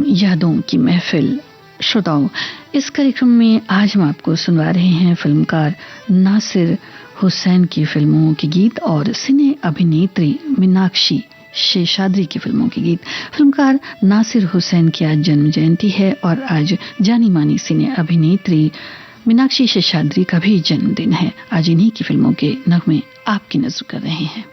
यादों की महफिल। श्रोताओं, इस कार्यक्रम में आज हम आपको सुनवा रहे हैं फिल्मकार नासिर हुसैन की फिल्मों के गीत और सिने अभिनेत्री मीनाक्षी शेषाद्री की फिल्मों के गीत। फिल्मकार नासिर हुसैन की आज जन्म जयंती है और आज जानी मानी सिने अभिनेत्री मीनाक्षी शेषाद्री का भी जन्मदिन है। आज इन्हीं की फिल्मों के नगमे आपकी नजर कर रहे हैं।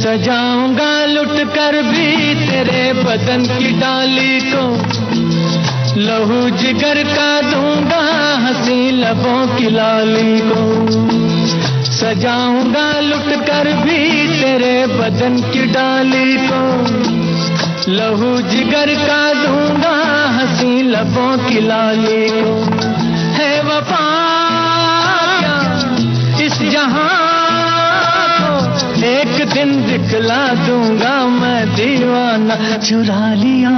सजाऊंगा लुट कर भी तेरे बदन की डाली को, लहू जिगर का दूंगा हंसी लबों की लाली को। सजाऊंगा लुट कर भी तेरे बदन की डाली को, लहू जिगर का दूंगा हंसी लबों की लाली को। है वफा इस जहां एक दिन दिखला दूंगा मैं दीवाना। चुरा लिया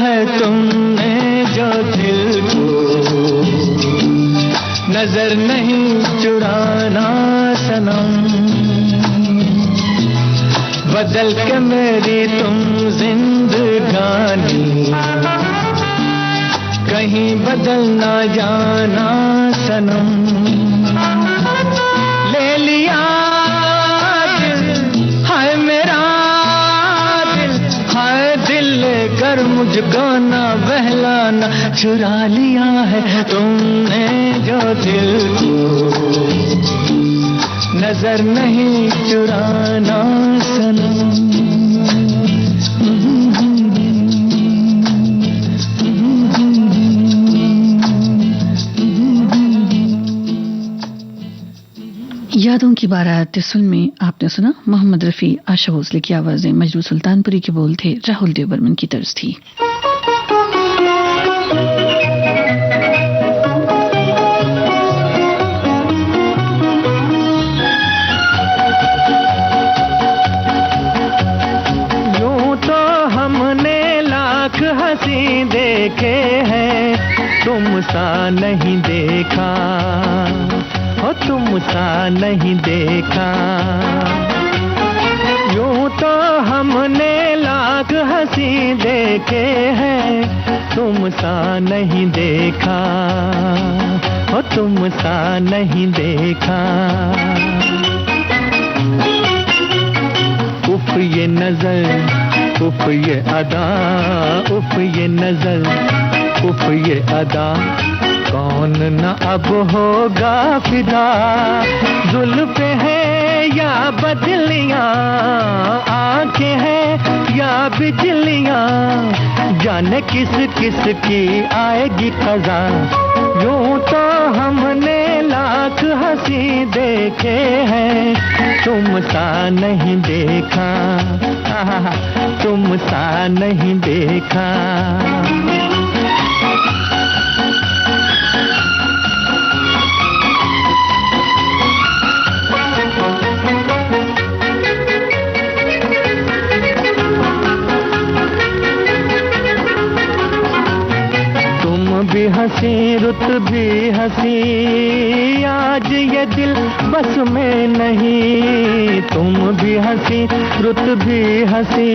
है तुमने जो दिल को, नजर नहीं चुराना सनम। बदल के मेरी तुम जिंदगानी, कहीं बदल ना जाना सनम। ले लिया दिल, हाय मेरा दिल, हाय दिल लेकर मुझको ना बहलाना। चुरा लिया है तुमने जो दिल को, नजर नहीं चुराना सनम। की बारात इस फिल्म में आपने सुना मोहम्मद रफी, आशा भोसले की आवाजें, मजरू सुल्तानपुरी के बोल थे, राहुल देव बर्मन की तर्ज थी। यूं तो हमने लाख हंसी देखे हैं, तुम सा नहीं देखा हो, तुम सा नहीं देखा। यूं तो हमने लाख हंसी देखे हैं, तुम सा नहीं देखा हो, तुम सा नहीं देखा। उफ ये नजर, उफ ये अदा, उफ ये नजर, उफ ये अदा, कौन न अब होगा फिदा। जुल्फ है या बदलियां, आंखें हैं या बिजलियां, जाने किस किस की आएगी क़ज़ा। यूं तो हमने लाख हंसी देखे हैं, तुम सा नहीं देखा, तुम सा नहीं देखा। भी हंसी रुत भी हंसी, आज ये दिल बस में नहीं। तुम भी हंसी रुत भी हंसी,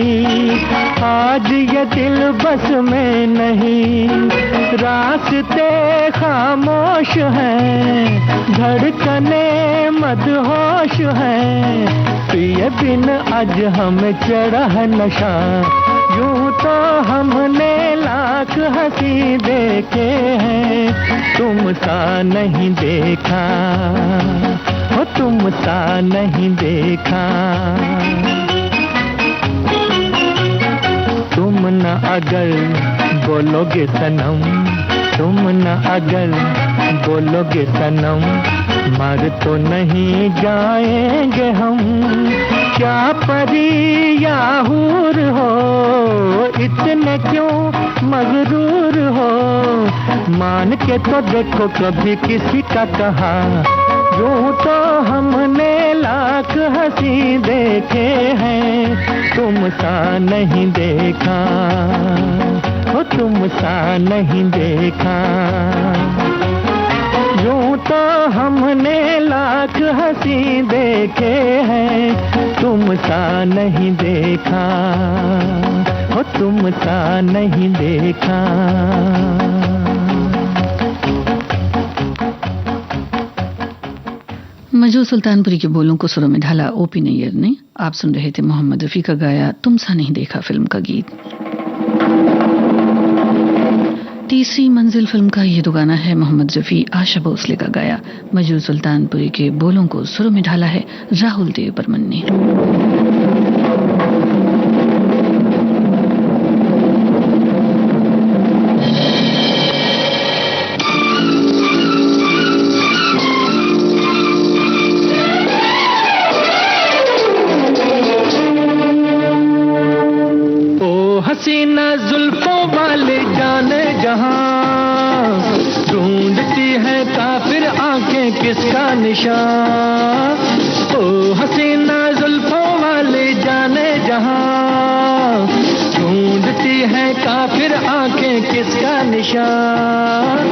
आज ये दिल बस में नहीं। रास्ते खामोश हैं, धड़कने मदहोश हैं, पिए बिन आज हमें चढ़ा है नशा। यूं तो हमने लाख हंसी देखे हैं, तुम सा नहीं देखा हो, तुम सा नहीं देखा। तुम न अगर बोलोगे सनम, तुम न अगर बोलोगे सनम, मर तो नहीं जाएंगे हम। क्या परी या हूर हो, इतने क्यों मगरूर हो, मान के तो देखो कभी किसी का कहा। यूं तो हमने लाख हंसी देखे हैं, तुम सा नहीं देखा हो, तुम सा नहीं देखा। यूं तो हमने लाख हंसी देखे हैं, तुम सा नहीं देखा हो, तुम सा नहीं देखा। मजरू सुल्तानपुरी के बोलों को सुरों में ढाला ओपी नैयर ने। आप सुन रहे थे मोहम्मद रफी का गाया तुम सा नहीं देखा फिल्म का गीत। तीसरी मंजिल फिल्म का ये तो गाना है मोहम्मद रफी, आशा भोसले का गाया। मजरू सुल्तानपुरी के बोलों को सुरों में ढाला है राहुल देव बर्मन ने। हसीना जुल्फों वाले जाने जहां, ढूंढती है काफिर आंखें किसका निशान। ओ हसीना जुल्फों वाले जाने जहां, ढूंढती है काफिर आंखें किसका निशान।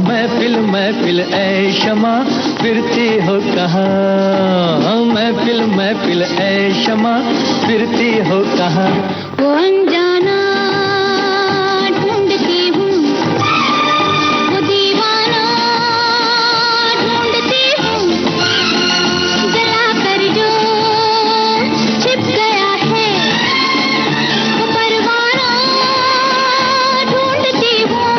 महफिल महफिल ऐ शमा फिरती हो कहाँ, महफिल महफिल ऐ शमा फिरती हो कहाँ। वो अनजाना ढूंढती हूँ, वो दीवाना ढूंढती हूँ, जला कर जो छिप गया है, वो परवाना ढूंढती हूँ।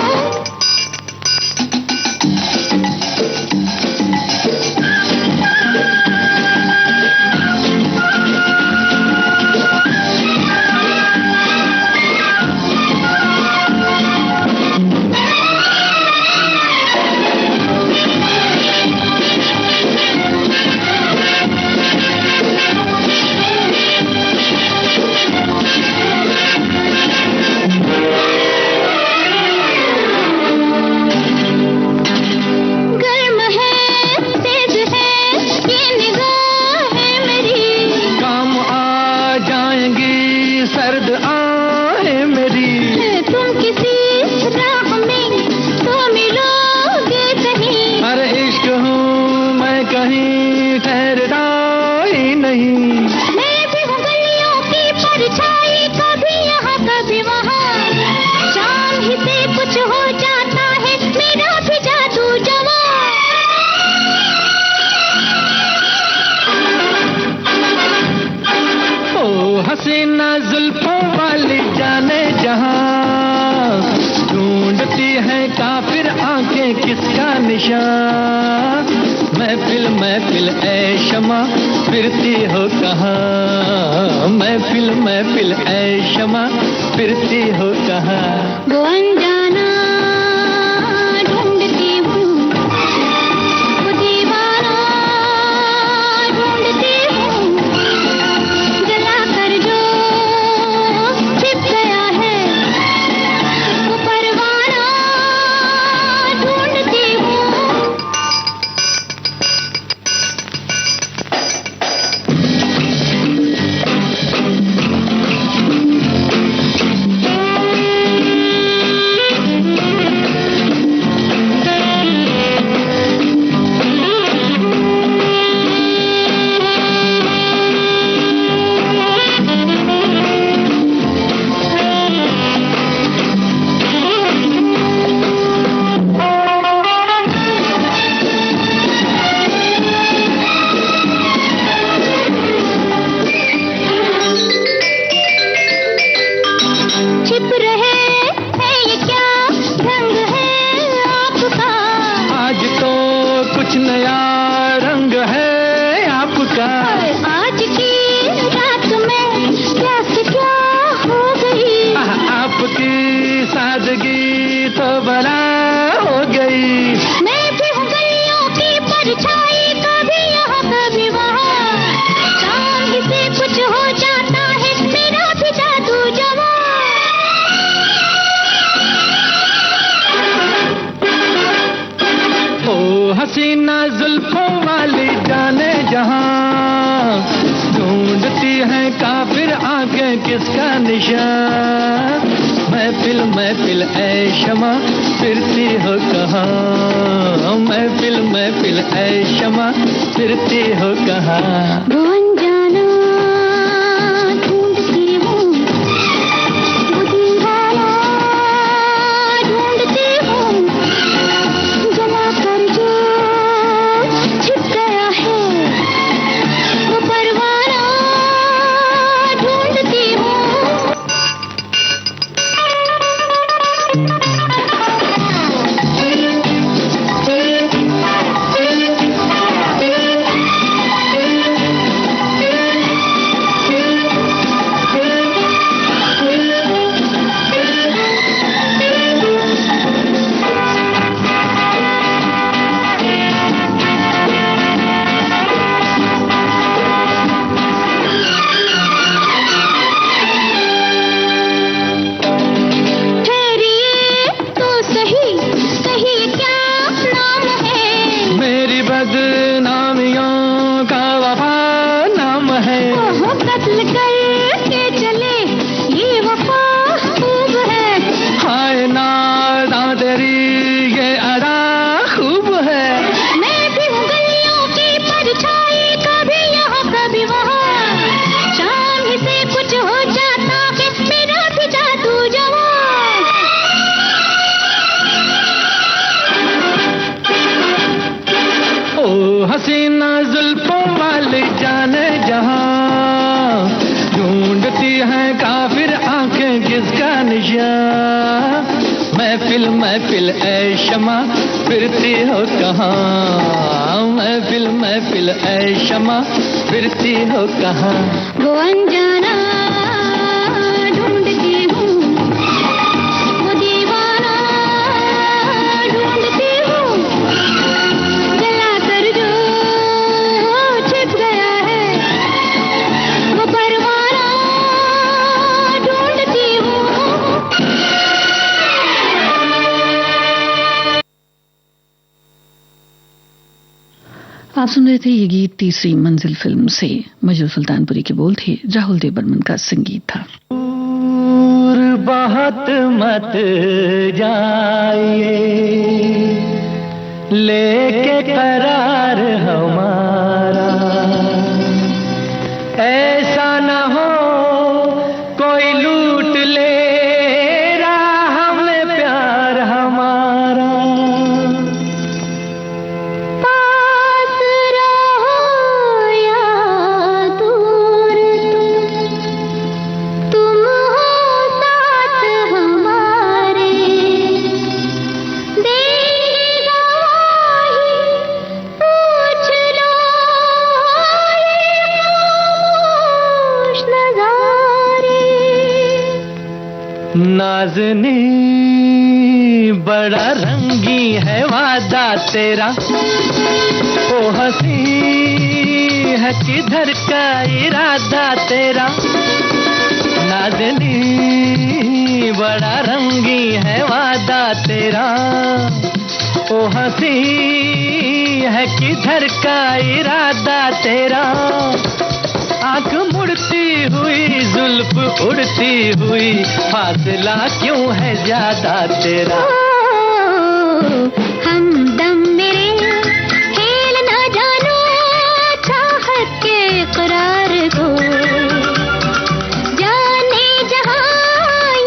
सर्द आहें मेरी। तुम किसी राह में तो मिलोगे कहीं। अरे इश्क हूँ मैं कहीं ठहरता ही नहीं। मैं भी हूँ गलियों की परछाई, कभी यहाँ कभी वहाँ। शाम ही से कुछ हो जाता है मेरा भी जादू जवां। ओ हसीना जुल्फों वाली जाने जहां, ढूंढती है काफिर आंखें किसका निशान। महफिल महफिल ऐ शमा फिरती हो कहाँ। महफिल महफिल ऐ शमा फिरती हो कहाँ। वो अनजाना ढूंढती हूँ, वो दीवाना ढूंढती हूँ। जला कर जो छिप गया है वो परवाना ढूंढती हूँ। छिप रहे हैं ये क्या रंग है आपका। आज तो कुछ नया रंग है आपका। आज की रात में क्या से क्या हो गई। आपकी सादगी तो बला हो गई। मैं भी हूँ गलियों की परछाई, कभी यहाँ कभी वहाँ। शाम ही से कुछ हो जाता है मेरा भी जादू जवां। ओ हसीना जुल्फों वाली जाने जहां, ढूंढती है काफिर आंखें किसका निशान। महफिल महफिल ऐ शमा फिरती हो कहाँ। महफिल महफिल ऐ शमा फिरती हो कहाँ। वो अनजाना ढूंढती हूँ, वो दीवाना ढूंढती हूँ। जला कर जो छिप गया है वो परवाना ढूंढती हूँ। हसीना जुल्फों वाली जाने जहां, ढूंढती हैं काफिर आंखें किसका निशान। महफिल महफिल ऐ शमा फिरती हो कहाँ। महफिल महफिल ऐ शमा फिरती हो कहाँ। वो अनजाना ढूंढती हूँ, वो दीवाना ढूंढती हूँ। जला कर जो छिप गया है वो परवाना ढूंढती हूँ। आप सुन रहे थे ये गीत तीसरी मंजिल फिल्म से। मजरू सुल्तानपुरी के बोल थे, राहुल देव बर्मन का संगीत था। बहुत मत जाइए, लेके करार हमारा, ऐसा न हो कोई लूट ले राह में प्यार हमारा। पास रहो या दूर तुम हो साथ हमारे, देंगे गवाही पूछ लो ये खामोश नज़ारे। नाज़नी बड़ा रंगी है वादा तेरा, ओ हंसी है किधर का इरादा तेरा। नाज़नी बड़ा रंगी है वादा तेरा, ओ हंसी है किधर का इरादा तेरा। आंख मुड़ती हुई जुल्फ उड़ती हुई, फासला क्यों है ज्यादा तेरा। हमदम मेरे खेल न जानो चाहत के इकरार को, जाने जहां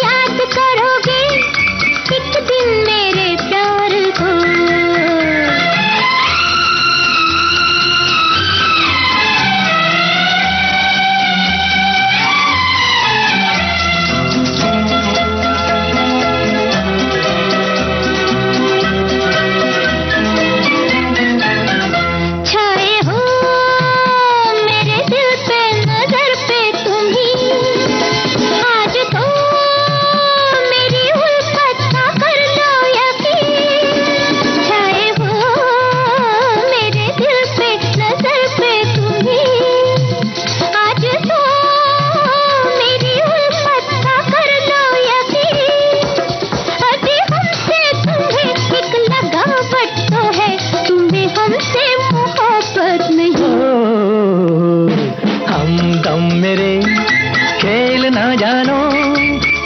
याद करोगे एक दिन मेरे प्यार को। छाए हो मेरे दिल पे नजर पे तुम ही, आज तो मेरी उल्फत का कर लो यकीन। छाए हो मेरे दिल पे नजर पे तुम ही, आज तो मेरी उल्फत का कर लो यकीन। अभी हमसे तुम्हें एक लगावट तो है, तुम्हें हमसे मोहब्बत नहीं। हमदम मेरे खेल ना जानो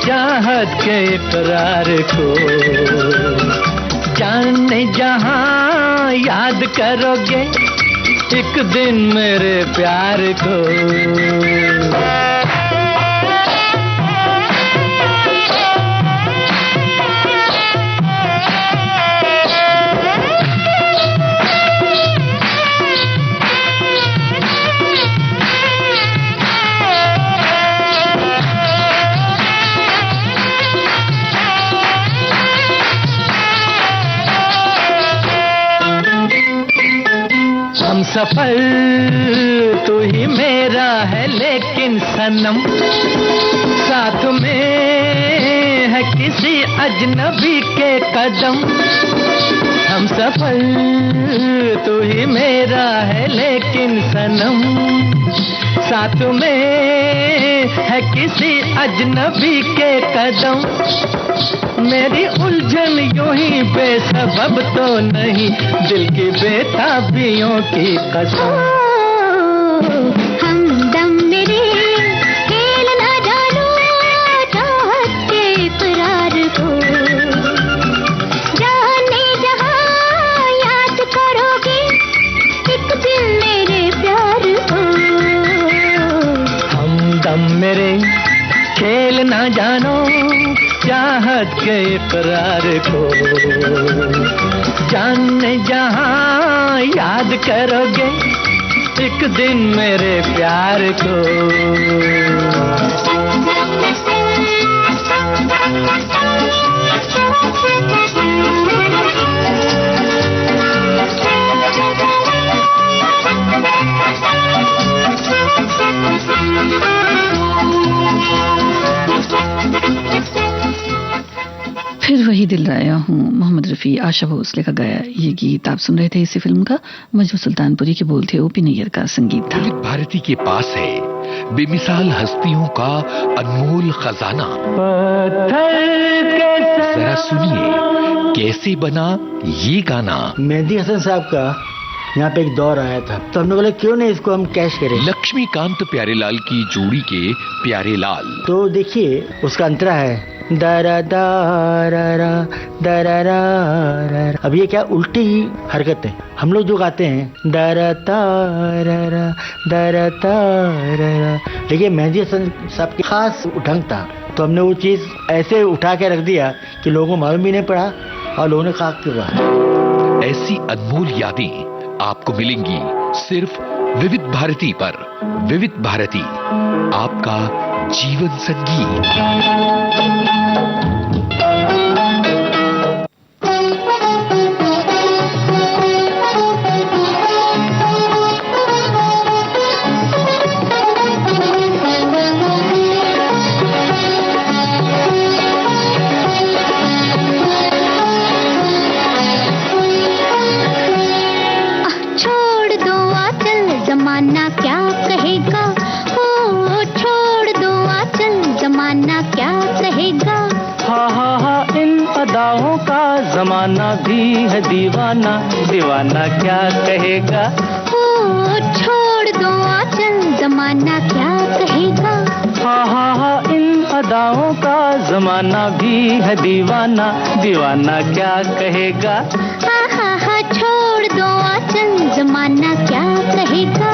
चाहत के इकरार को, जाने जहां याद करोगे एक दिन मेरे प्यार को। हम सफर तू ही मेरा है लेकिन सनम, साथ में है किसी अजनबी के कदम। हम सफर तू ही मेरा है लेकिन सनम, साथ में है किसी अजनबी के कदम। मेरी उलझन यूं ही बेसबब तो नहीं, दिल की बेताबियों की कसम। हमदम मेरे खेल न जानो चाहत के इकरार को, जाने जहां याद करोगे एक दिन मेरे प्यार को। हमदम मेरे खेल ना जानो चाहत के इकरार को, जाने जहां याद करोगे एक दिन मेरे प्यार को। फिर वही दिल राया हूँ, मोहम्मद रफ़ी, आशा भोसले का गाया ये गीत आप सुन रहे थे। इसी फिल्म का मजनू सुल्तानपुरी के बोल थे, ओपी नैयर का संगीत था। ललित भारती के पास है बेमिसाल हस्तियों का अनमोल खजाना। जरा सुनिए कैसे बना ये गाना। मेहदी हसन साहब का यहाँ पे एक दौर आया था, तो हमने बोला क्यों नहीं इसको हम कैश करें। लक्ष्मीकांत प्यारेलाल की जोड़ी के प्यारेलाल। तो देखिए उसका अंतरा है दरा दारा दरा। अब ये क्या उल्टी हरकत है। हम लोग जो गाते हैं दरा तारा दरा तारा, लेकिन मेहंदी हसन साहब की खास ढंग था, तो हमने वो चीज ऐसे उठा के रख दिया कि लोगों को मालूम भी नहीं पड़ा और लोगों ने कहा क्यों रहा। ऐसी अनमोल यादें आपको मिलेंगी सिर्फ विविध भारती पर। विविध भारती, आपका जीवन संगीत। जमाना भी है दीवाना, दीवाना क्या कहेगा। ओ छोड़ दो आंचल, जमाना क्या कहेगा। हा इन अदाओं का जमाना भी है दीवाना, दीवाना क्या कहेगा। हा छोड़ दो आंचल, जमाना क्या कहेगा।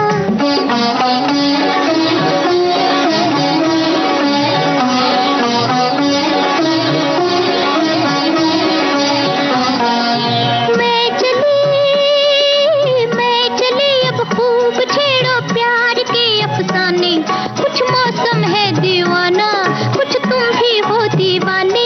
कुछ मौसम है दीवाना, कुछ तुम भी हो दीवाने।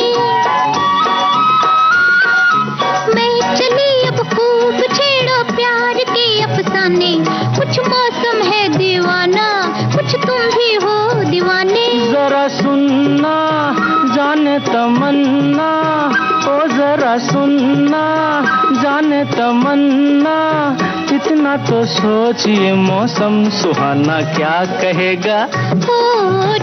मैं चली अब खूब छेड़ो प्यार के अफसाने। कुछ मौसम है दीवाना, कुछ तुम भी हो दीवाने। जरा सुनना जाने तमन्ना, ओ जरा सुनना जाने तमन्ना, इतना तो सोचिए मौसम सुहाना क्या कहेगा। ओ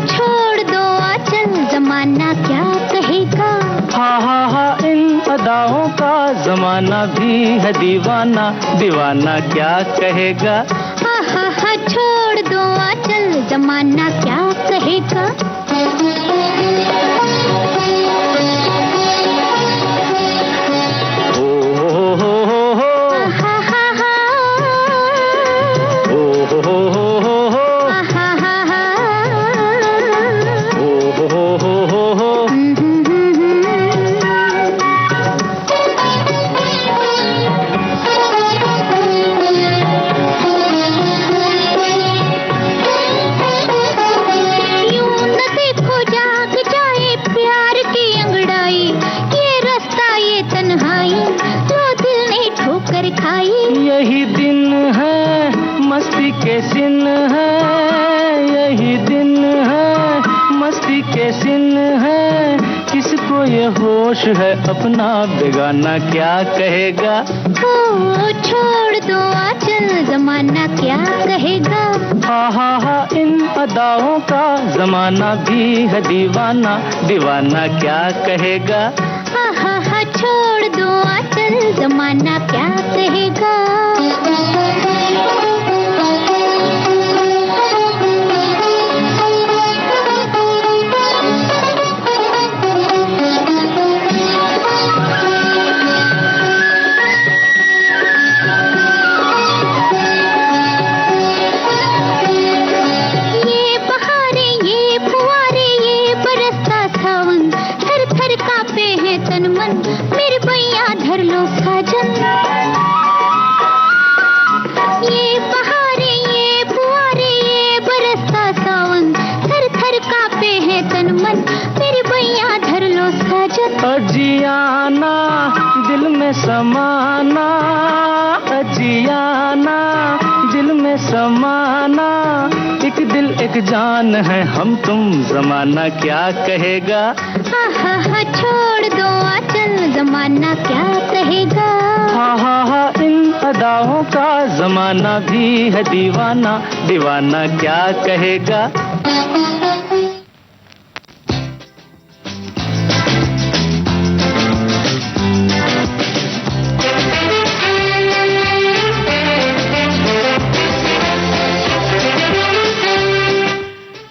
छोड़ दो आंचल, जमाना क्या कहेगा। हा इन अदाओं का जमाना भी है दीवाना, दीवाना क्या कहेगा। हा छोड़ दो आंचल, जमाना क्या कहेगा। यही दिन है मस्ती के सिन है, यही दिन है मस्ती के सिन है। किसको ये होश है अपना बेगाना क्या कहेगा। ओ छोड़ दो आंचल, जमाना क्या कहेगा। हा इन अदाओं का जमाना भी है दीवाना, दीवाना क्या कहेगा। हा छोड़ दो आंचल, जमाना क्या कहेगा। ये बहारें, ये फुवारे, ये बरसता सावन, थर थर कांपे हैं तन मन, मेरे भैया धर लो साजन। ये बहारें, ये फुवारे, ये बरसता सावन, थर थर कांपे हैं तन मन, मेरे भैया धर लो साजन। अजियाना दिल में समाना, अजियाना दिल में समाना, एक दिल एक जान है हम तुम, जमाना क्या कहेगा। हा छोड़ दो आंचल, जमाना क्या कहेगा। हा इन अदाओं का जमाना भी है दीवाना, दीवाना क्या कहेगा।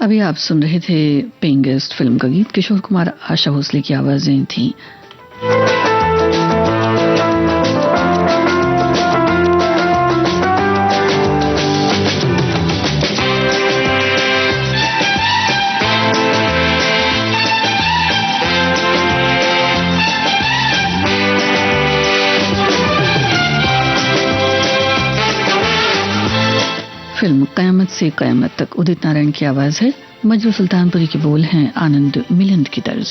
अभी आप सुन रहे थे पेइंग गेस्ट फिल्म का गीत। किशोर कुमार, आशा भोसले की आवाजें थीं। फिल्म कयामत से कयामत तक उदित नारायण की आवाज है, मजरू सुल्तानपुरी के बोल हैं आनंद मिलिंद की तर्ज।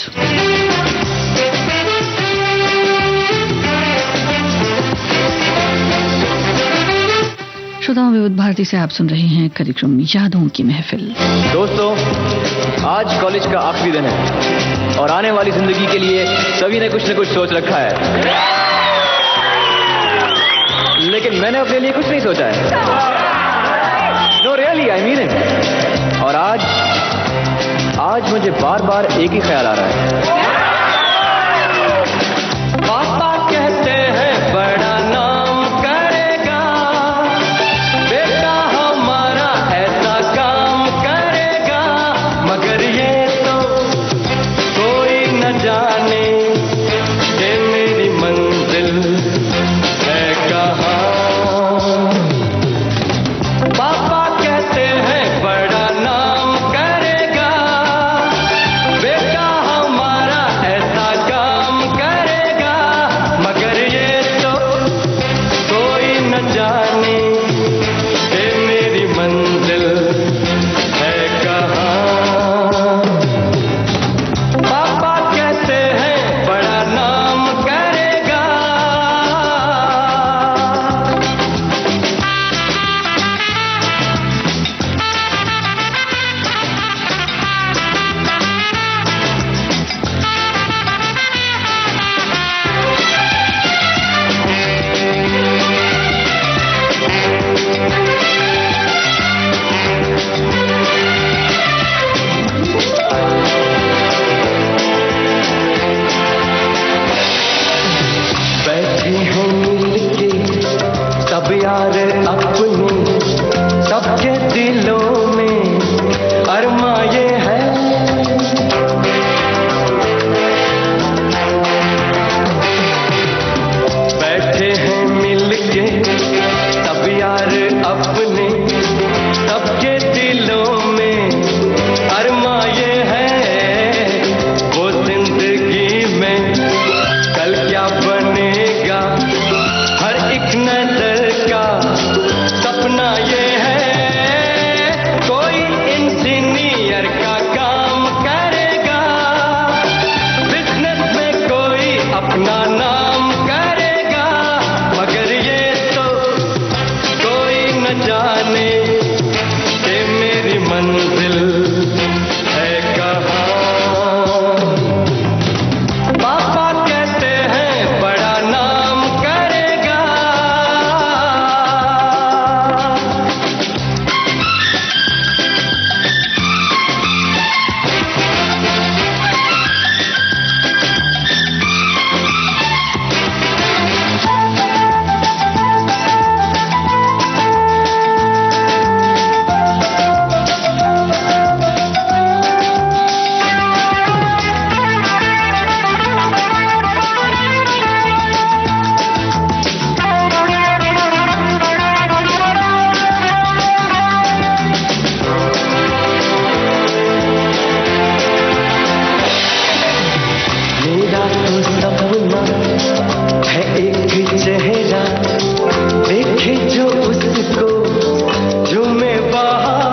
श्रोताओं, विविध भारती से आप सुन रहे हैं कार्यक्रम यादों की महफिल। दोस्तों, आज कॉलेज का आखिरी दिन है और आने वाली जिंदगी के लिए सभी ने कुछ न कुछ सोच रखा है, लेकिन मैंने अपने लिए कुछ नहीं सोचा है। No really, I mean it। और आज मुझे बार बार एक ही ख्याल आ रहा है। पापा कहते हैं बड़ा नाम करेगा, बेटा हमारा ऐसा काम करेगा, मगर ये तो कोई न जाने कि मेरी मंजिल है कहाँ। पापा कहते हैं बड़ा नाम करेगा, बेटा हमारा ऐसा काम करेगा, मगर ये तो कोई न जाने कि मेरी मंजिल है कहाँ। पापा कहते हैं बड़ा नाम करेगा। बैठी हूँ मिलके सब यार अपने, सबके दिलों में अरमा ये है। बैठे हैं मिलके सब यार अपने, सबके दिलों में अरमा ये है। वो जिंदगी में कल क्या बनेगा, हर एक नजर का सपना ये है। कोई इंजीनियर का काम करेगा, बिजनेस में कोई अपना नाम करेगा, मगर ये तो कोई न जाने कि मेरी मंजिल है कहाँ। पापा कहते हैं बड़ा नाम करेगा। मेरा तो सपना है एक चेहरा, देखे जो उसको झूमे बाहर।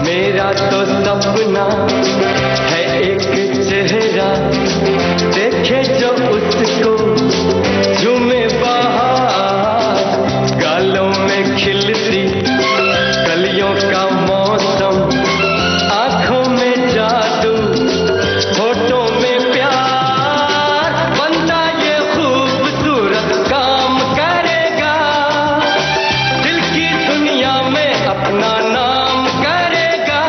मेरा तो सपना है एक चेहरा, देखे जो उसको झूमे बाहर। गालों में खिलती कलियों का मौसम, आंखों में जादू, होठों में प्यार। बंदा ये खूबसूरत काम करेगा, दिल की दुनिया में अपना नाम करेगा।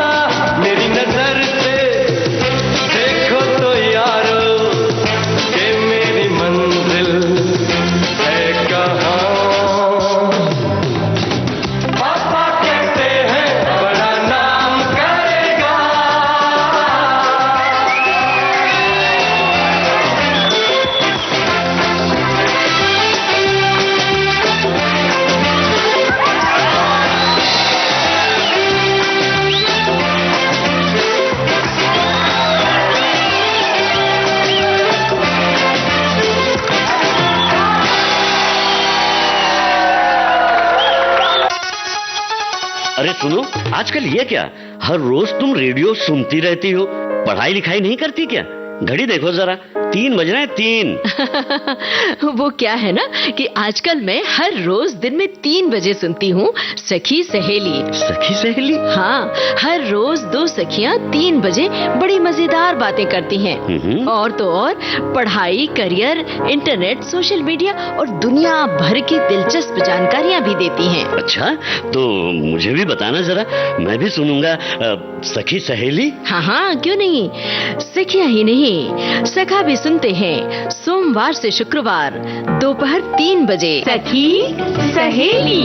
मेरी नजर से अरे सुनो, आजकल ये क्या, हर रोज तुम रेडियो सुनती रहती हो, पढ़ाई लिखाई नहीं करती क्या? घड़ी देखो जरा, 3 बज रहे हैं, 3। वो क्या है ना कि आजकल मैं हर रोज दिन में 3 बजे सुनती हूँ सखी सहेली। सखी सहेली? हाँ, हर रोज 2 सखियाँ 3 बजे बड़ी मजेदार बातें करती हैं। और तो और पढ़ाई, करियर, इंटरनेट, सोशल मीडिया और दुनिया भर की दिलचस्प जानकारियाँ भी देती हैं। अच्छा, तो मुझे भी बताना जरा, मैं भी सुनूंगा सखी सहेली। हाँ हाँ, क्यों नहीं। सखियाँ ही नहीं, सखा भी सुनते हैं सोमवार से शुक्रवार दोपहर 3 बजे। सखी सहेली।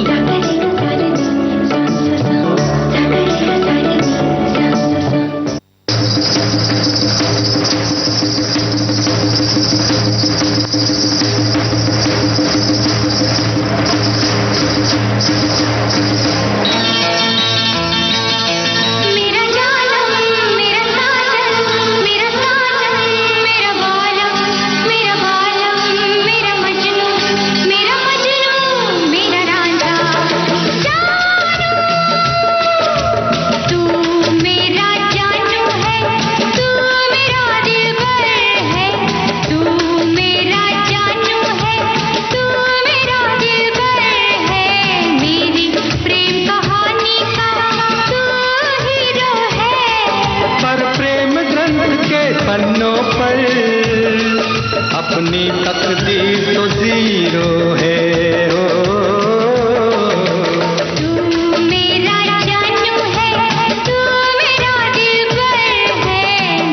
पन्नों पर अपनी तकदीर तो जीरो है। तू मेरा जानू है, तू मेरा दिलबर है,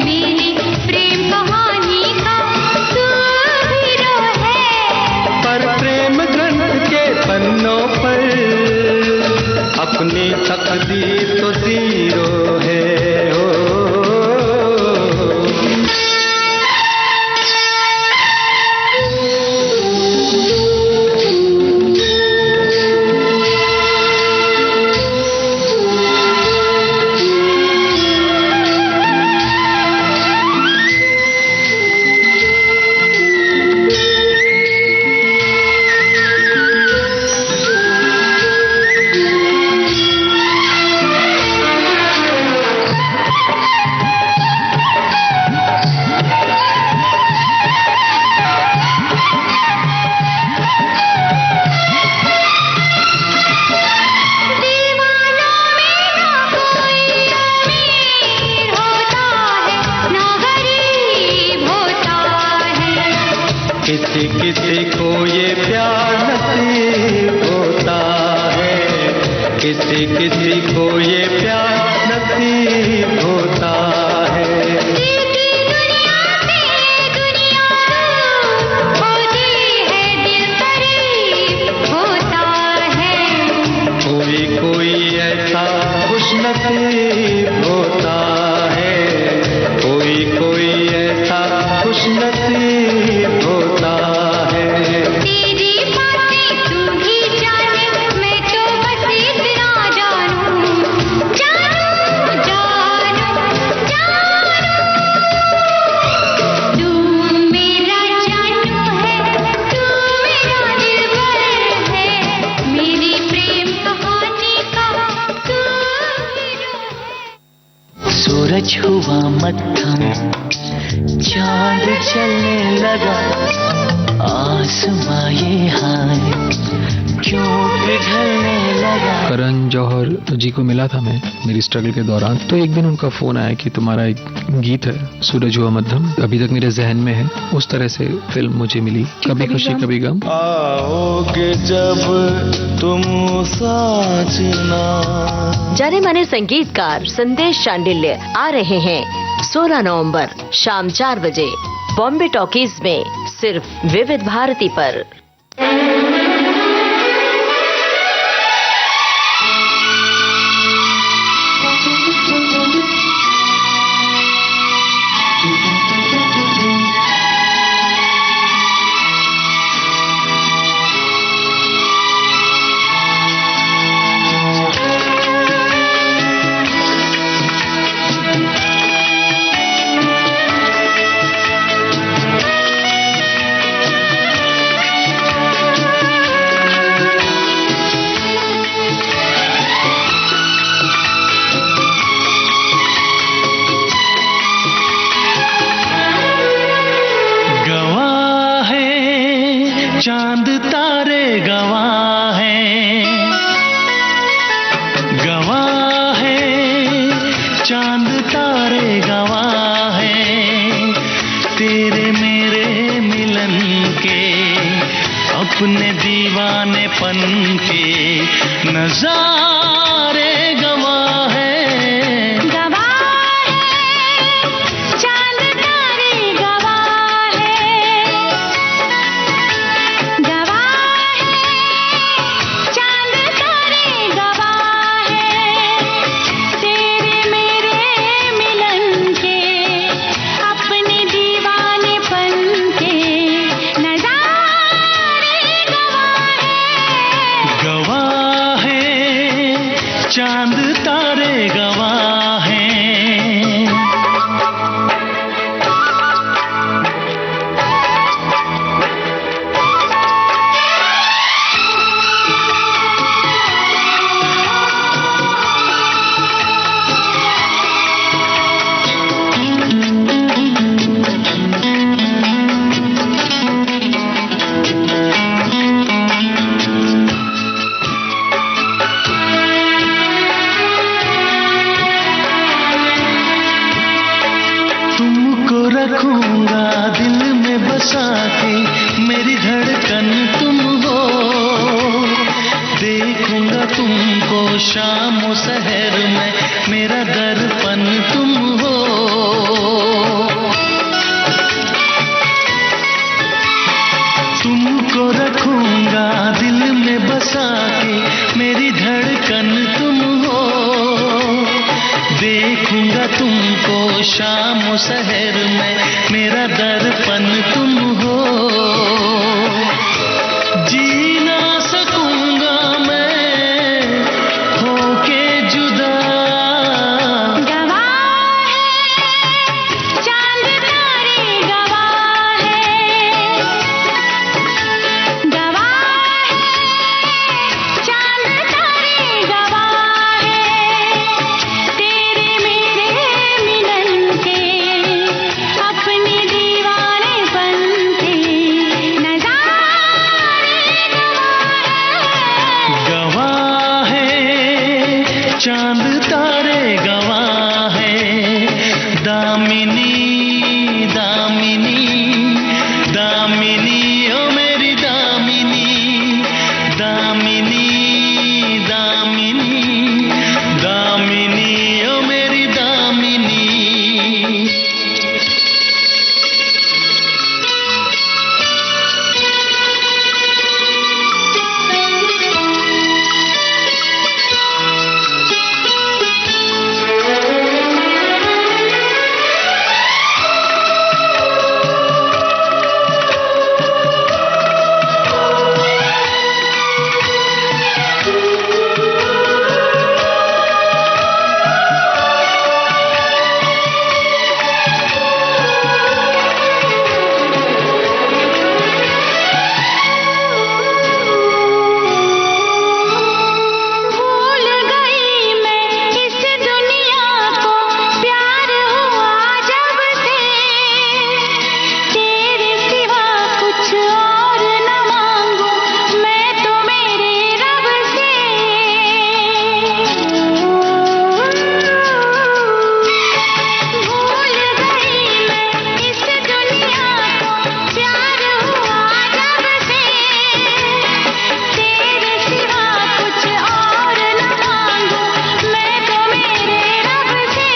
मेरी प्रेम कहानी का तू हीरो है। पर प्रेम ग्रंथ के पन्नों पर अपनी तकदीर तो जीरो है। किसी किसी को ये प्यार नसीब होता है, किसी किसी को ये प्यार नसीब होता है। कोई कोई ऐसा खुशनसीब होता है, कोई कोई ऐसा खुशनसीब होता है। तेरी बातें तू ही जाने, मैं तो बस इतना जानूं, जानूं, जानूं, जानूं। तू मेरा जानू है, तू मेरा दिलबर है, मेरी प्रेम कहानी का तू हीरो है। सूरज हुआ मत्थम, चांद चलने लगा, आसमां ये हाल क्यों पिघलने लगा। करण जौहर जी को मिला था मैं मेरी स्ट्रगल के दौरान, तो एक दिन उनका फोन आया कि तुम्हारा एक गीत है सूरज हुआ मध्यम, अभी तक मेरे जहन में है। उस तरह से फिल्म मुझे मिली, कभी खुशी कभी गम। आओगे जब तुम साजना। जाने माने संगीतकार संदेश शांडिल्य आ रहे हैं 16 नवंबर शाम 4 बजे बॉम्बे टॉकीज में, सिर्फ विविध भारती पर। नजारे गवाह है, चांद तारे गवाह है, चांद तारे गवाह है, तेरे मेरे मिलन के, अपने दीवानेपन के, नजारे गवाह है, चांद तारे गवाह हैं। तुमको रखूंगा दिल में बसा के, मेरी धड़कन तुम हो, देखूंगा तुमको शाम शहर में, मेरा दर्पण तुम हो। तुमको रखूंगा दिल में बसा के, मेरी धड़कन तुम हो, देखूंगा तुमको शाम शहर में, मेरा दर्पण तुम हो। जी ना सकूंगा मैं होके जुदा, गवाह है, चांद तारे गवाह है, गवाह है, चांद तारे गवाह है, तेरे मेरे मिलन के, अपने दीवानेपन के, नजारे गवाह है, चांद तारे गवाह है। दामिनी दामिनी दामिनी ओ मेरी दामिनी, दामिनी दामिनी दामिनी ओ मेरी दामिनी। भूल गई मैं इस दुनिया को, प्यार हुआ जब से, तेरे सिवा कुछ और न मांगू मैं तो मेरे रब से। भूल गई मैं इस दुनिया को, प्यार हुआ जब से, तेरे सिवा कुछ और न मांगू मैं तो मेरे रब से।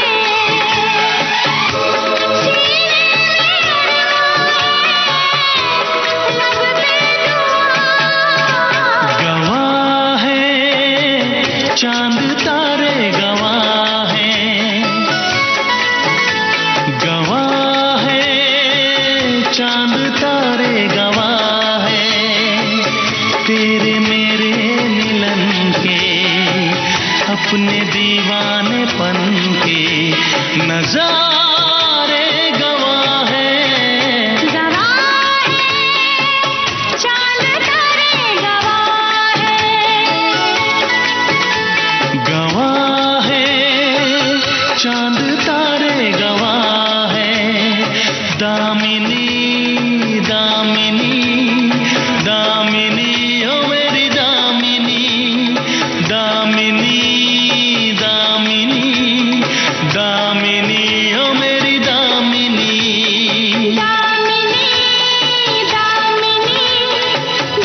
गवाह है, चांद तारे गवाह हैं, गवाह है, चांद तारे गवाह हैं, तेरे मेरे मिलन के, अपने दीवानेपन के, नजारे गवाह हैं। गवाह है, चांद तारे गवाह है, गवाह है, चांद तारे गवाह है। दामिनी दामिनी दामिनी ओ मेरी दामिनी, दामिनी दामिनी दामिनी ओ मेरी दामिनी। दामिनी दामिनी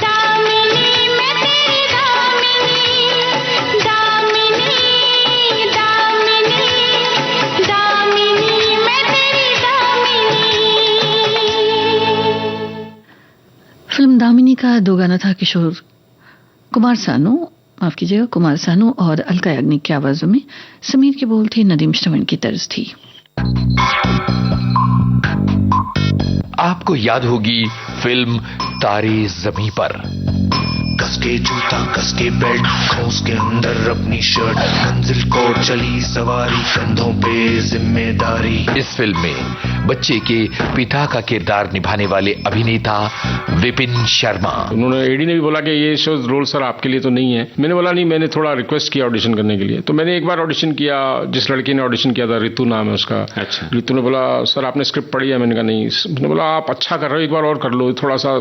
दामिनी मैं तेरी दामिनी, दो गाना था कुमार सानू और अलका याग्निक की आवाजों में। समीर के बोल थे, नदीम श्रवण की तर्ज थी। आपको याद होगी फिल्म तारे ज़मीं पर। कसके जूता कसके बेल्ट, खोस के अंदर अपनी शर्ट, मंजिल को चली सवारी, कंधों पे जिम्मेदारी। इस फिल्म में बच्चे के पिता का किरदार निभाने वाले अभिनेता विपिन शर्मा। उन्होंने एडी ने भी बोला कि ये शो रोल सर आपके लिए तो नहीं है। मैंने बोला नहीं, मैंने थोड़ा रिक्वेस्ट किया ऑडिशन करने के लिए। तो मैंने एक बार ऑडिशन किया, जिस लड़की ने ऑडिशन किया था, रितु नाम है उसका। अच्छा। रितु ने बोला सर आपने स्क्रिप्ट पढ़ी है? मैंने कहा नहीं। मैंने बोला आप अच्छा कर रहे हो, एक बार और कर लो, थोड़ा सा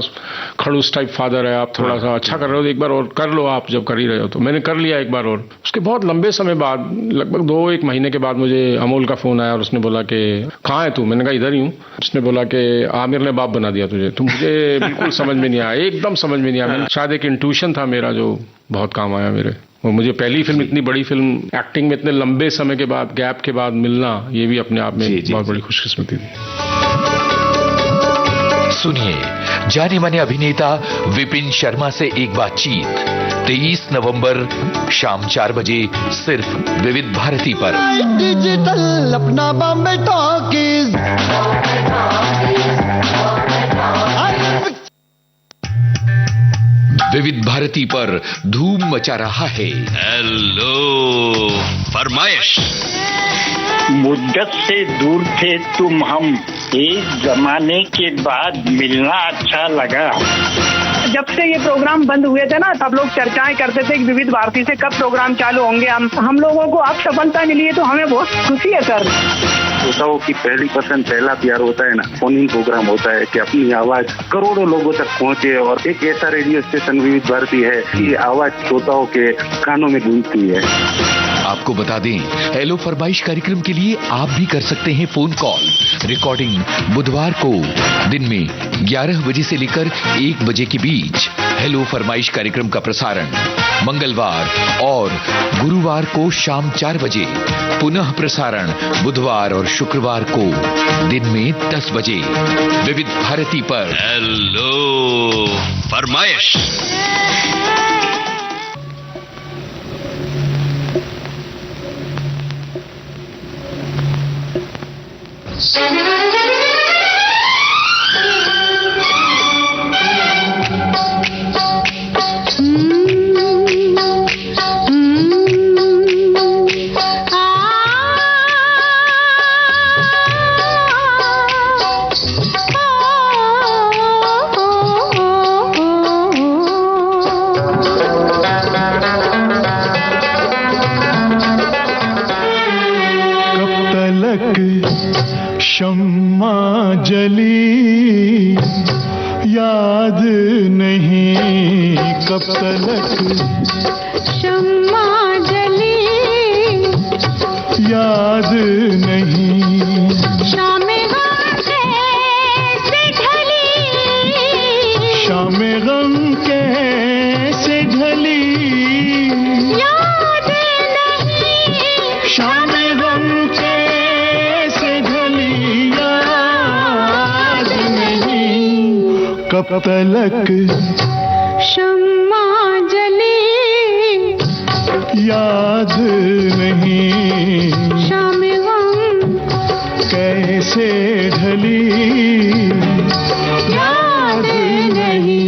खड़ूस टाइप फादर है आप, थोड़ा सा अच्छा कर रहे हो, एक बार और कर लो आप जब कर ही रहे हो। तो मैंने कर लिया एक बार और। उसके बहुत लंबे समय बाद, लगभग 2-1 महीने के बाद मुझे अमोल का फोन आया और उसने बोला कि कहाँ है तू? मैंने कहा इधर ही हूँ। उसने बोला कि आमिर ने बाप बना दिया तुझे। तो मुझे बिल्कुल समझ में नहीं आया, एकदम समझ में नहीं आया। शायद एक इंट्यूशन था मेरा जो बहुत काम आया मेरे। और मुझे पहली फिल्म, इतनी बड़ी फिल्म, एक्टिंग में इतने लंबे समय के बाद, गैप के बाद मिलना, ये भी अपने आप में बहुत बड़ी खुशकिस्मती थी। सुनिए जाने माने अभिनेता विपिन शर्मा से एक बातचीत 23 नवंबर शाम 4 बजे सिर्फ विविध भारती पर। डिजिटल अपना बॉम्बे टॉकीज। विविध भारती पर धूम मचा रहा है हेलो फरमाइश। मुद्दत से दूर थे तुम हम, एक जमाने के बाद मिलना अच्छा लगा। जब से ये प्रोग्राम बंद हुए थे ना, सब लोग चर्चाएं करते थे कि विविध भारती से कब प्रोग्राम चालू होंगे। हम लोगों को अब सफलता मिली है तो हमें बहुत खुशी है सर। श्रोताओं की पहली पसंद, पहला प्यार होता है ना, फोन इन प्रोग्राम होता है कि अपनी आवाज करोड़ों लोगों तक पहुंचे। और एक ऐसा रेडियो स्टेशन विविध भारती है कि आवाज श्रोताओं के कानों में गूंजती है। आपको बता दें, हेलो फरमाइश कार्यक्रम के लिए आप भी कर सकते हैं फोन कॉल। रिकॉर्डिंग बुधवार को दिन में 11 बजे से लेकर 1 बजे के बीच। हेलो फरमाइश कार्यक्रम का प्रसारण मंगलवार और गुरुवार को शाम 4 बजे, पुनः प्रसारण बुधवार और शुक्रवार को दिन में 10 बजे विविध भारती पर। हेलो फरमाइश। शम्मा जली याद नहीं कब तलक, शम्मा जली याद नहीं, शाम गम कैसे ढली, शाम गम कैसे ढली, याद नहीं, शाम गम कैसे ढली, याद नहीं कब तलक, शम्मा जली याद नहीं, शाम गम कैसे ढली, याद नहीं।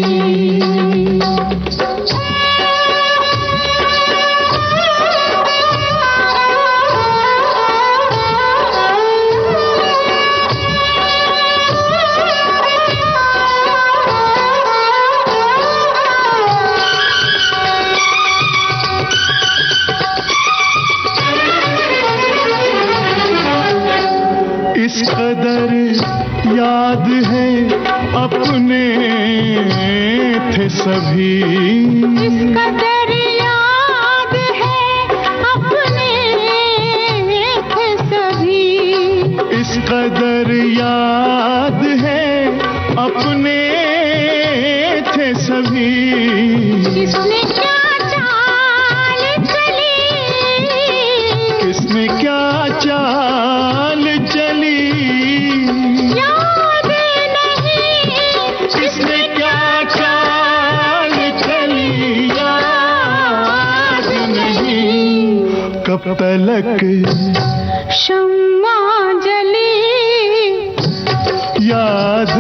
इस कदर याद है अपने थे सभी, इस कदर याद है अपने थे सभी, इस कदर याद है अपने थे सभी, किसने क्या चाल चली, किसने क्या चाल चली, याद नहीं, किसने क्या चाल कब तलक शम्मा जली याद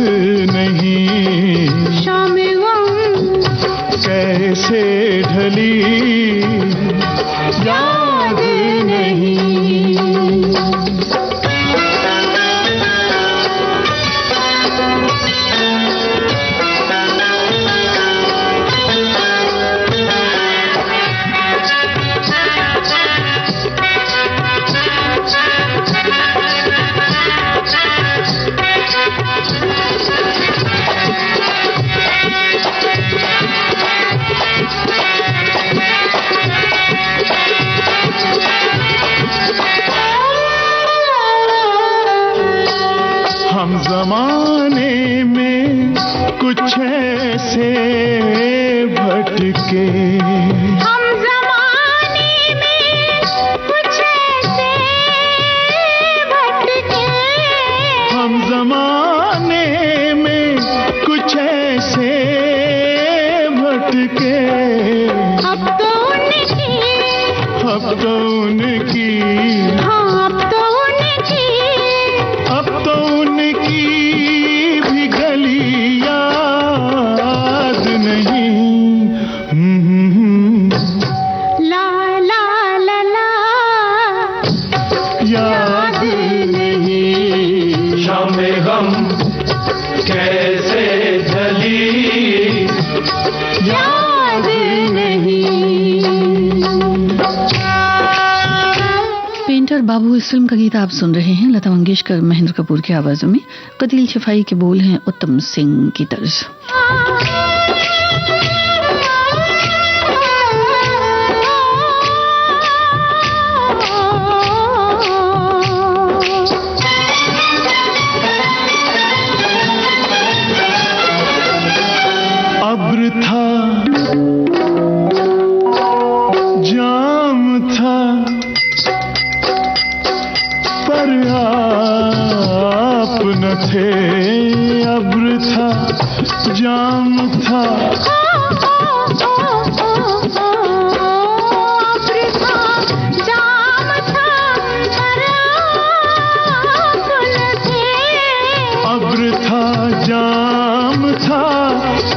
नहीं शाम गम कैसे ढली याद नहीं। हम जमाने में कुछ ऐसे भटके, हम जमाने में कुछ ऐसे भटके, हम जमाने में कुछ ऐसे भटके। अब तो उनकी, अब तो उनकी, हाँ अब तो उनकी, अब तो उनकी भी गली याद नहीं। ला ला ला ला याद नहीं शाम गम कैसे ढली याद नहीं। पेंटर बाबू इस फिल्म का गीत आप सुन रहे हैं लता मंगेशकर महेंद्र कपूर की आवाजों में। कतील शिफाई के बोल हैं उत्तम सिंह की तर्ज। अब्र था जाम था पर आप न थे। अब्र था जाम था अब्र था जाम था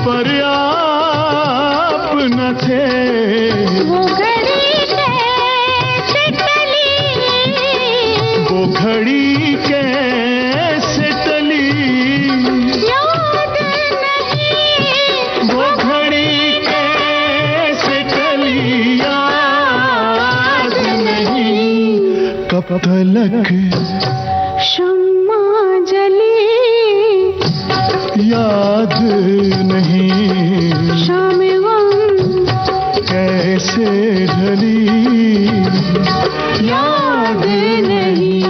पर आप न थे। वो घड़ी कैसे टली, वो घड़ी कैसे टली याद नहीं, वो घड़ी कैसे टली याद नहीं। कब तलक शम्मा जली याद नहीं शाम गम कैसे ढली याद नहीं।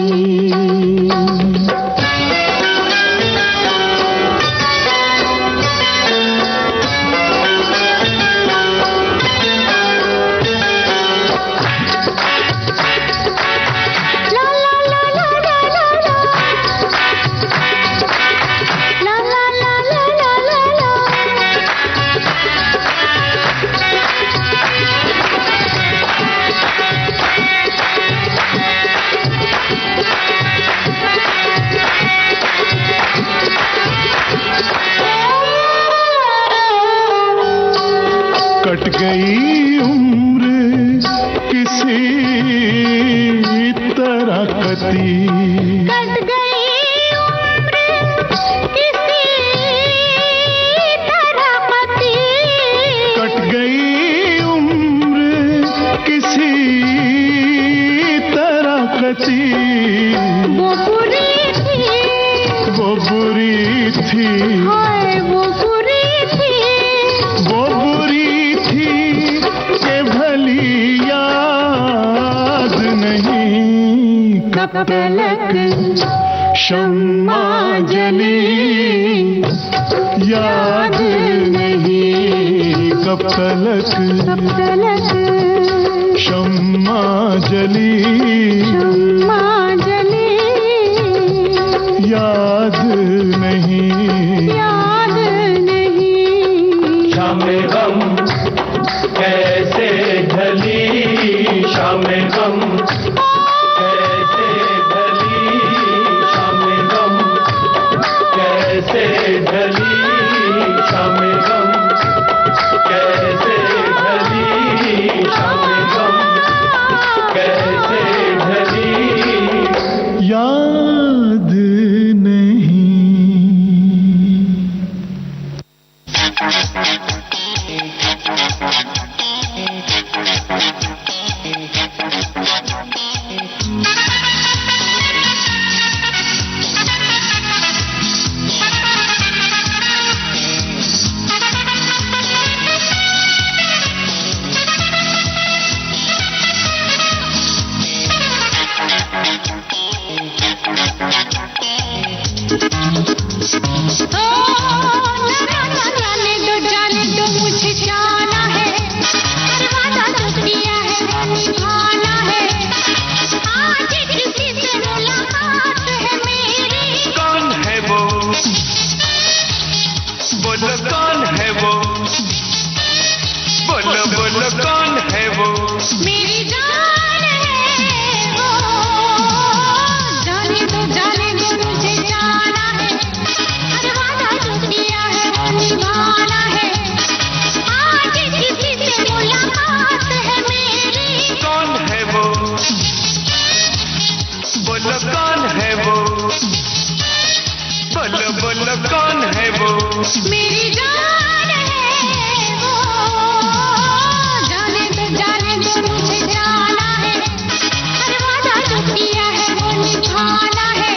कट गई उम्र किसी तरह कती, कट गई उम्र किसी तरह कती, कट गई उम्र किसी तरह कती। वो बुरी थी, वो बुरी थी, हाय वो बुरी थी, वो बुरी थी के भली याद नहीं। कब तलक शम्मा जली याद नहीं। कब तलक शम्मा जली याद नहीं, याद नहीं। शाम गम कैसे ढली शाम शाम गम कैसे ढली, शाम गम कैसे ढली, शाम गम कैसे ढली, शाम गम कैसे ढली, याद नहीं। जाने दो मुझे जाना है, वादा जो किया है वो निभाना है, आज किसी से मुलाकात है मेरी। कौन है वो, बोलो कौन है वो, बोलो बोलो कौन है वो, मेरी जान है वो। जाने दो मुझे जाना है, वादा जो किया है वो निभाना है, आज किसी से मुलाकात है मेरी। कौन है वो, बोलो कौन है वो, बोलो बोलो कौन है वो, मेरी जान है वो। जाने दो मुझे जाना है, वादा जो किया है वो निभाना है।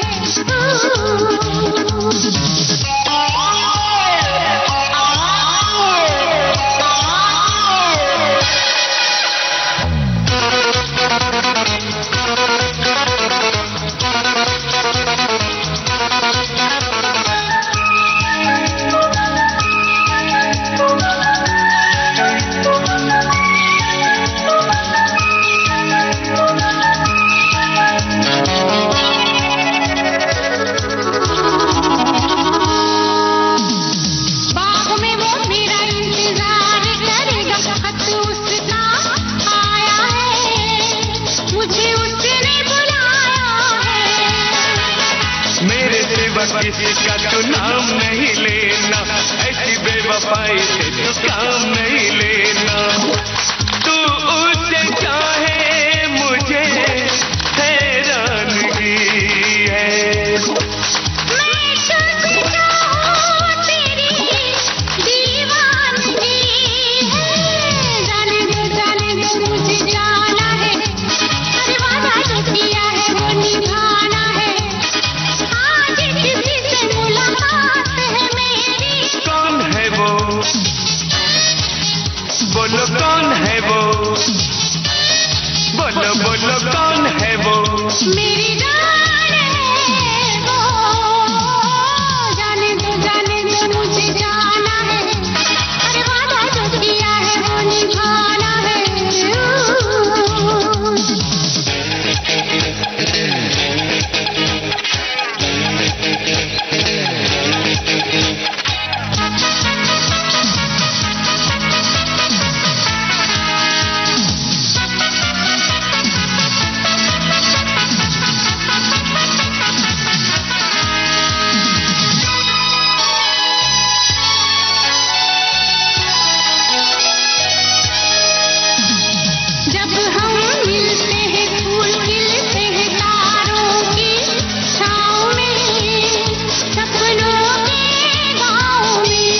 बाग में वो मेरा इंतजार करेगा, खत उसका आया है, मुझे उसने बुलाया है। मेरे सिवा किसी का तो नाम नहीं लेना, ऐसी बेवफाई से तो काम नहीं लेना। तू उसे चाहे मुझे हैरानगी है, मैं तुझसे चाहूं तेरी दीवानगी है। जाने दो मुझे जाना है, वादा जो किया है वो निभाना है, आज किसी से मुलाकात है मेरी। कौन है वो, बोलो कौन है वो, बोलो बोलो कौन है वो, मेरी जान है वो। जाने दो मुझे जाना है, वादा जो किया है वो निभाना है। जब हम मिलते हैं फूल खिलते हैं तारों की छाँव में, सपनों के गाँव में।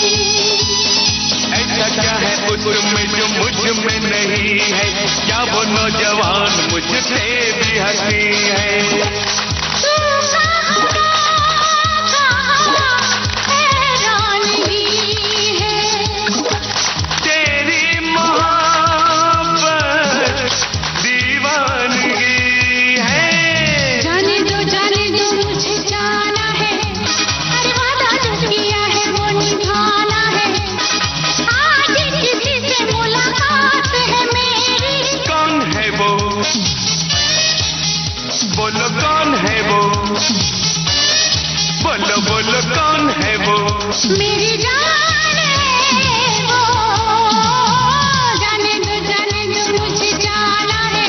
ऐसा क्या है उसमें जो मुझ में नहीं है, क्या वो नौजवान मुझसे भी हंसी है। तू कहाँ हैरानगी है, तेरी मोहब्बत दीवानगी है। जाने दो मुझे जाना है, वादा जो किया है वो निभाना है, आज किसी से मुलाकात है मेरी। कौन है वो, बोलो कौन है वो, बोलो बोलो कौन है वो, मेरी जान है वो। जाने दो मुझे जाना है,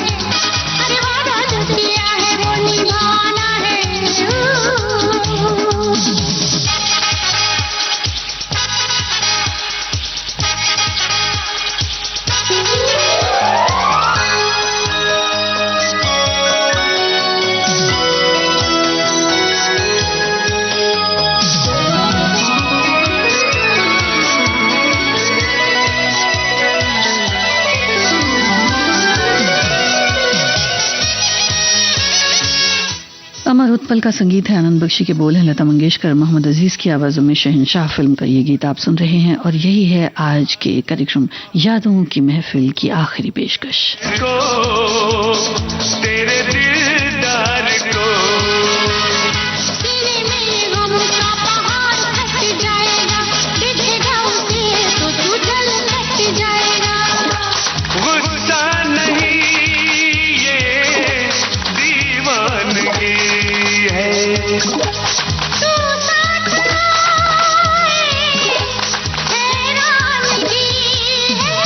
उत्पल का संगीत है, आनंद बख्शी के बोल हैं लता मंगेशकर, मोहम्मद अजीज की आवाजों में शहंशाह फिल्म का ये गीत आप सुन रहे हैं और यही है आज के कार्यक्रम यादों की महफिल की आखिरी पेशकश। तेरे दिलदार को सीने में गम का पहाड़ फट जाएगा, दिखेगा उसे तो तू जल कट जाएगा। गुस्सा नहीं ये दीवानगी है, तू साथ आए हैरानगी है।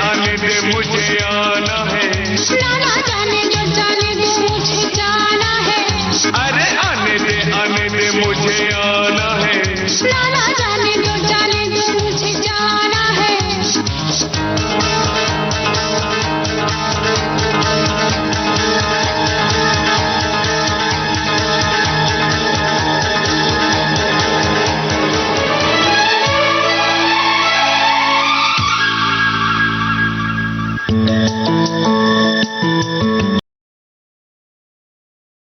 आने दे मुझे आना है, जाना जाने दो मुझे जाना है। अरे आने दे मुझे आना है। जाना